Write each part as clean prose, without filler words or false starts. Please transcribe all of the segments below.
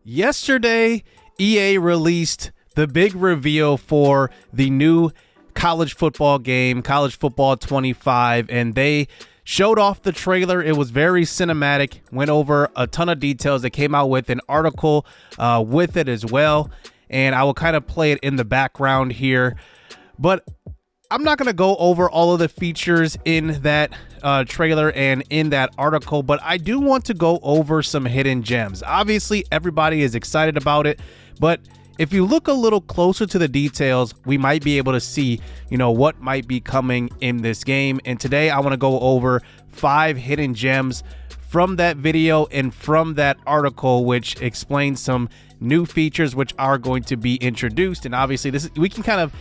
Yesterday, EA released the big reveal for the new college football game, College Football 25, and they showed off the trailer. It was very cinematic, went over a ton of details. They came out with an article with it as well, and I will kind of play it in the background here. But I'm not going to go over all of the features in that trailer and in that article, but I do want to go over some hidden gems. Obviously, everybody is excited about it, but if you look a little closer to the details, we might be able to see, what might be coming in this game. And today I want to go over 5 hidden gems from that video and from that article, which explains some new features which are going to be introduced. And obviously we can kind of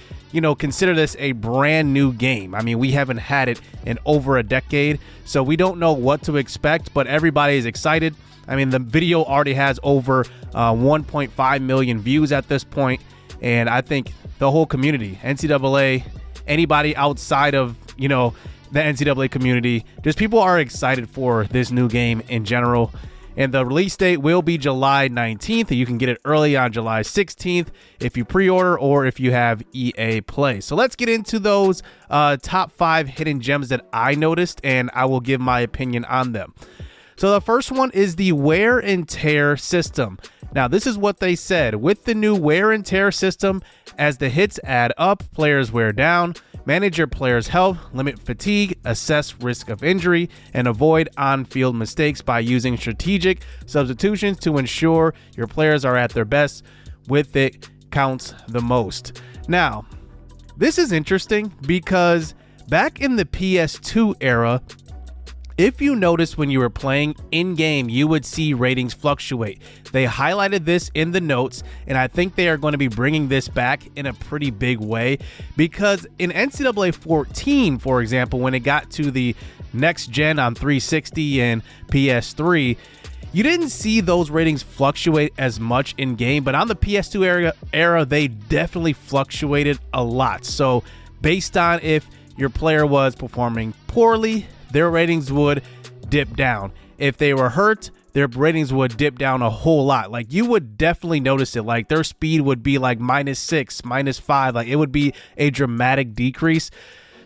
consider this a brand new game. I mean, we haven't had it in over a decade, so we don't know what to expect, but everybody is excited. I mean, the video already has over 1.5 million views at this point, and I think the whole community, NCAA, anybody outside of the NCAA community, just people are excited for this new game in general. And the release date will be July 19th. You can get it early on July 16th if you pre-order or if you have EA Play. So let's get into those top 5 hidden gems that I noticed, and I will give my opinion on them. So the first one is the wear and tear system. Now, this is what they said. With the new wear and tear system, as the hits add up, players wear down. Manage your players' health, limit fatigue, assess risk of injury, and avoid on-field mistakes by using strategic substitutions to ensure your players are at their best. With it counts the most. Now, this is interesting because back in the PS2 era, if you notice when you were playing in-game, you would see ratings fluctuate. They highlighted this in the notes, and I think they are going to be bringing this back in a pretty big way, because in NCAA 14, for example, when it got to the next gen on 360 and PS3, you didn't see those ratings fluctuate as much in-game, but on the PS2 era, they definitely fluctuated a lot. So based on if your player was performing poorly, their ratings would dip down. If they were hurt, their ratings would dip down a whole lot. Like, you would definitely notice it. Like, their speed would be like -6, -5. Like, it would be a dramatic decrease.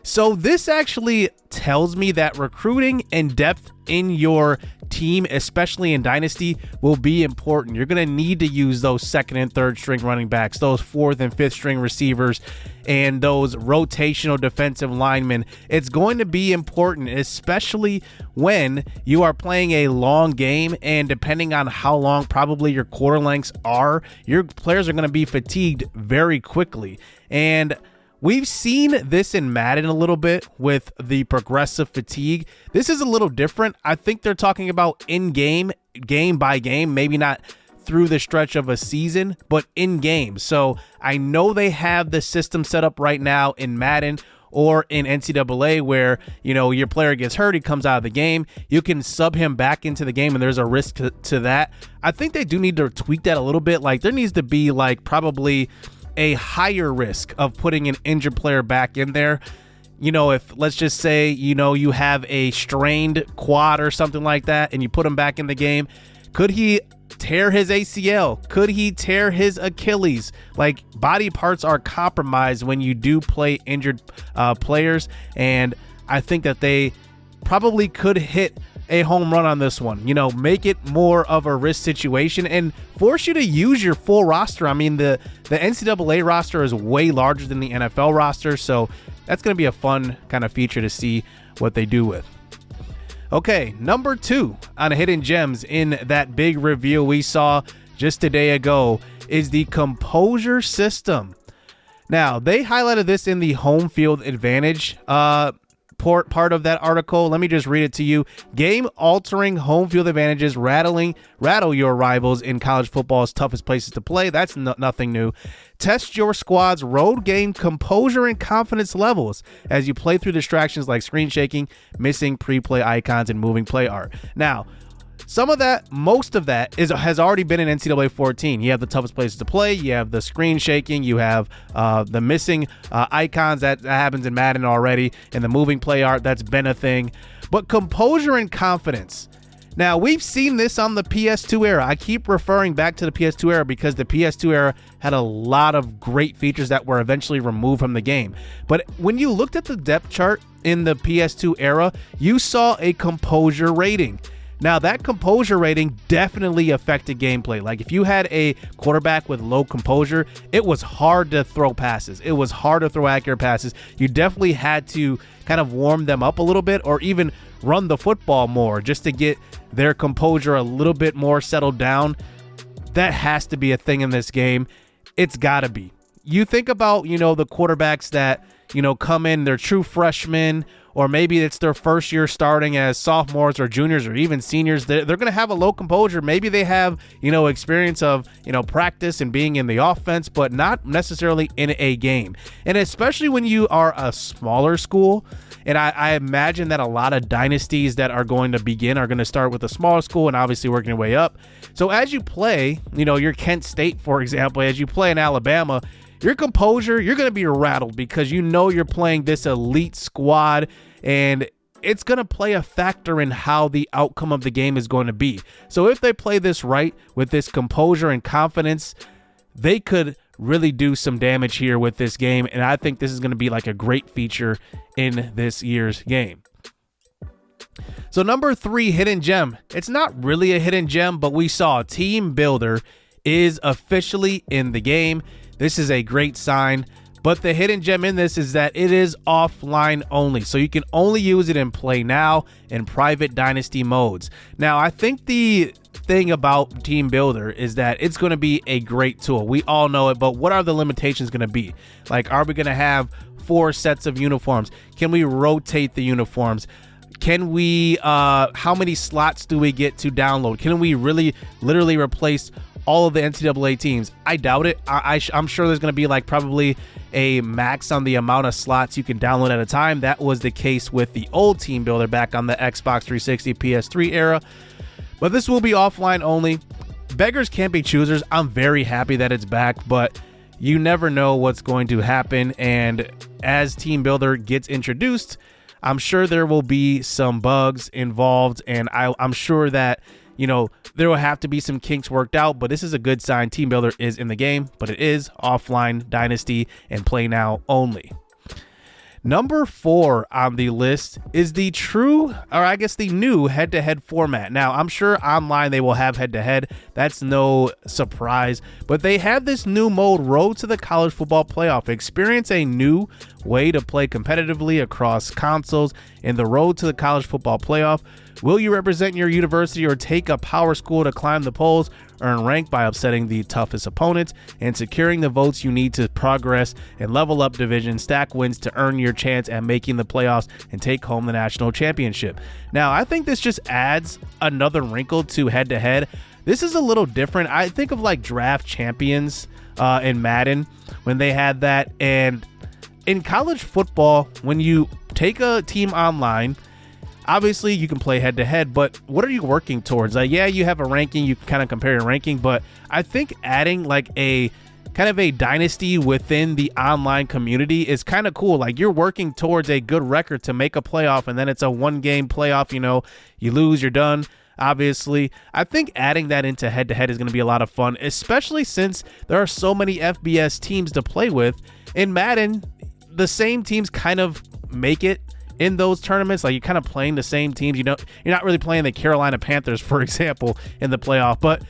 So this actually tells me that recruiting and depth in your team, especially in Dynasty, will be important. You're going to need to use those 2nd and 3rd string running backs, those 4th and 5th string receivers, and those rotational defensive linemen. It's going to be important, especially when you are playing a long game, and depending on how long probably your quarter lengths are, your players are going to be fatigued very quickly. And we've seen this in Madden a little bit with the progressive fatigue. This is a little different. I think they're talking about in-game, game by game, maybe not through the stretch of a season, but in-game. So I know they have the system set up right now in Madden or in NCAA where, your player gets hurt, he comes out of the game, you can sub him back into the game, and there's a risk to that. I think they do need to tweak that a little bit. Like, there needs to be probably a higher risk of putting an injured player back in there. If let's just say, you have a strained quad or something like that, and you put him back in the game, could he tear his ACL? Could he tear his Achilles? Like, body parts are compromised when you do play injured players, and I think that they probably could hit a home run on this one. Make it more of a risk situation and force you to use your full roster. I mean, the NCAA roster is way larger than the NFL roster, so that's going to be a fun kind of feature to see what they do with. Okay, number 2 on hidden gems in that big reveal we saw just a day ago is the Composure system. Now, they highlighted this in the home field advantage part of that article. Let me just read it to you. Game-altering home field advantages rattle your rivals in college football's toughest places to play. That's nothing new. Test your squad's road game composure and confidence levels as you play through distractions like screen shaking, missing pre-play icons, and moving play art. Now, most of that has already been in NCAA 14. You have the toughest places to play. You have the screen shaking. You have the missing icons that happens in Madden already, and the moving play art, that's been a thing. But composure and confidence. Now, we've seen this on the PS2 era. I keep referring back to the PS2 era because the PS2 era had a lot of great features that were eventually removed from the game. But when you looked at the depth chart in the PS2 era, you saw a composure rating. Now, that composure rating definitely affected gameplay. Like, if you had a quarterback with low composure, it was hard to throw passes. It was hard to throw accurate passes. You definitely had to kind of warm them up a little bit, or even run the football more just to get their composure a little bit more settled down. That has to be a thing in this game. It's got to be. You think about, the quarterbacks that, come in, they're true freshmen, or maybe it's their first year starting as sophomores or juniors or even seniors. They're going to have a low composure. Maybe they have, experience of, practice and being in the offense, but not necessarily in a game. And especially when you are a smaller school, and I imagine that a lot of dynasties that are going to begin are going to start with a smaller school and obviously working your way up. So as you play, your Kent State, for example, as you play in Alabama, your composure, you're going to be rattled because you're playing this elite squad, and it's going to play a factor in how the outcome of the game is going to be. So if they play this right with this composure and confidence, they could really do some damage here with this game, and I think this is going to be like a great feature in this year's game. So number 3, hidden gem. It's not really a hidden gem, but we saw Team Builder is officially in the game. This is a great sign, but the hidden gem in this is that it is offline only. So you can only use it in Play Now and private dynasty modes. Now, I think the thing about Team Builder is that it's going to be a great tool. We all know it, but what are the limitations going to be? Like, are we going to have 4 sets of uniforms? Can we rotate the uniforms? Can we, how many slots do we get to download? Can we really literally replace all of the NCAA teams? I doubt it. I'm sure there's going to be like probably a max on the amount of slots you can download at a time. That was the case with the old Team Builder back on the Xbox 360 PS3 era. But this will be offline only. Beggars can't be choosers. I'm very happy that it's back, but you never know what's going to happen. And as Team Builder gets introduced, I'm sure there will be some bugs involved, and I'm sure that there will have to be some kinks worked out, but this is a good sign. Team Builder is in the game, but it is offline dynasty and Play Now only. Number 4 on the list is the new head-to-head format. Now, I'm sure online they will have head-to-head. That's no surprise, but they have this new mode, Road to the College Football Playoff. Experience a new way to play competitively across consoles in the Road to the College Football Playoff. Will you represent your university or take a power school to climb the polls, earn rank by upsetting the toughest opponents, and securing the votes you need to progress and level up division, stack wins to earn your chance at making the playoffs and take home the national championship? Now, I think this just adds another wrinkle to head-to-head. This is a little different. I think of like draft champions in Madden when they had that. And in college football, when you take a team online, obviously you can play head to head, but what are you working towards? Like, yeah, you have a ranking, you can kind of compare your ranking, but I think adding like a kind of a dynasty within the online community is kind of cool. Like, you're working towards a good record to make a playoff, and then it's a 1-game playoff, you lose, you're done. Obviously, I think adding that into head-to-head is going to be a lot of fun, especially since there are so many FBS teams to play with. In Madden, the same teams kind of make it in those tournaments. Like, you're kind of playing the same teams. You're not really playing the Carolina Panthers, for example, in the playoff. But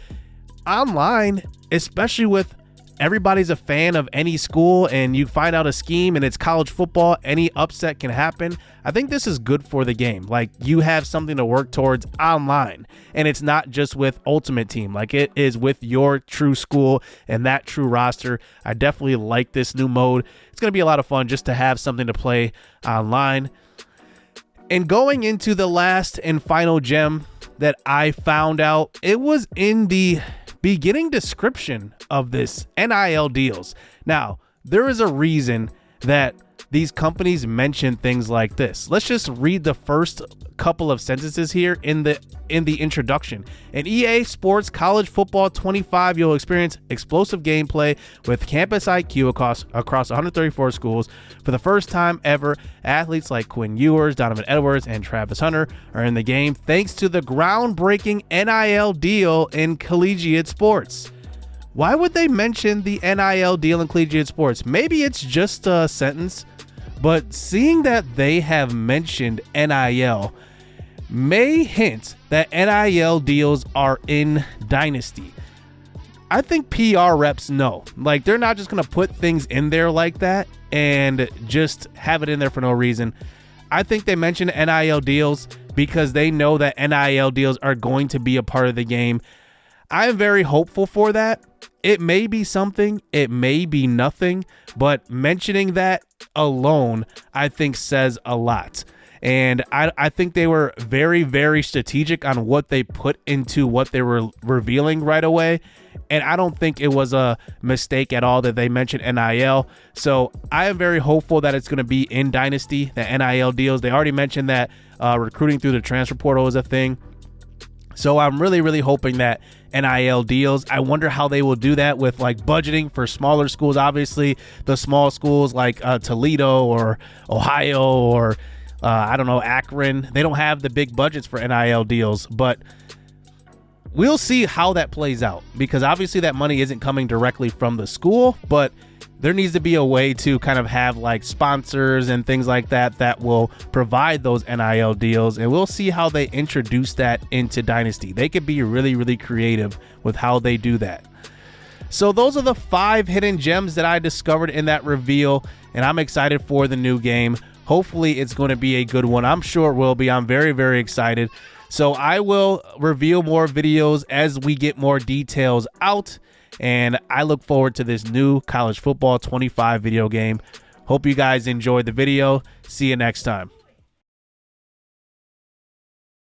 online, especially with everybody's a fan of any school and you find out a scheme and it's college football, any upset can happen. I think this is good for the game. Like, you have something to work towards online, and it's not just with Ultimate Team. Like, it is with your true school and that true roster. I definitely like this new mode. It's going to be a lot of fun just to have something to play online. And going into the last and final gem that I found out, it was in the beginning description of this NIL Deals. Now, there is a reason that these companies mention things like this. Let's just read the first couple of sentences here in the introduction. In EA Sports College Football 25, you'll experience explosive gameplay with campus IQ across 134 schools. For the first time ever, athletes like Quinn Ewers, Donovan Edwards, and Travis Hunter are in the game thanks to the groundbreaking NIL deal in collegiate sports. Why would they mention the NIL deal in collegiate sports? Maybe it's just a sentence, but seeing that they have mentioned NIL may hint that NIL deals are in Dynasty. I think PR reps know. Like, they're not just going to put things in there like that and just have it in there for no reason. I think they mentioned NIL deals because they know that NIL deals are going to be a part of the game. I am very hopeful for that. It may be something, it may be nothing, but mentioning that alone, I think, says a lot. And I think they were very, very strategic on what they put into what they were revealing right away. And I don't think it was a mistake at all that they mentioned NIL. So I am very hopeful that it's going to be in Dynasty, the NIL deals. They already mentioned that recruiting through the transfer portal is a thing. So I'm really, really hoping that NIL deals. I wonder how they will do that with like budgeting for smaller schools. Obviously, the small schools like Toledo or Ohio or I don't know, Akron, they don't have the big budgets for NIL deals, but we'll see how that plays out because obviously that money isn't coming directly from the school, but there needs to be a way to kind of have like sponsors and things like that that will provide those NIL deals, and we'll see how they introduce that into Dynasty. They could be really, really creative with how they do that. So those are the 5 hidden gems that I discovered in that reveal, and I'm excited for the new game. Hopefully it's going to be a good one. I'm sure it will be. I'm very, very excited. So I will reveal more videos as we get more details out. And I look forward to this new College Football 25 video game. Hope you guys enjoyed the video. See you next time.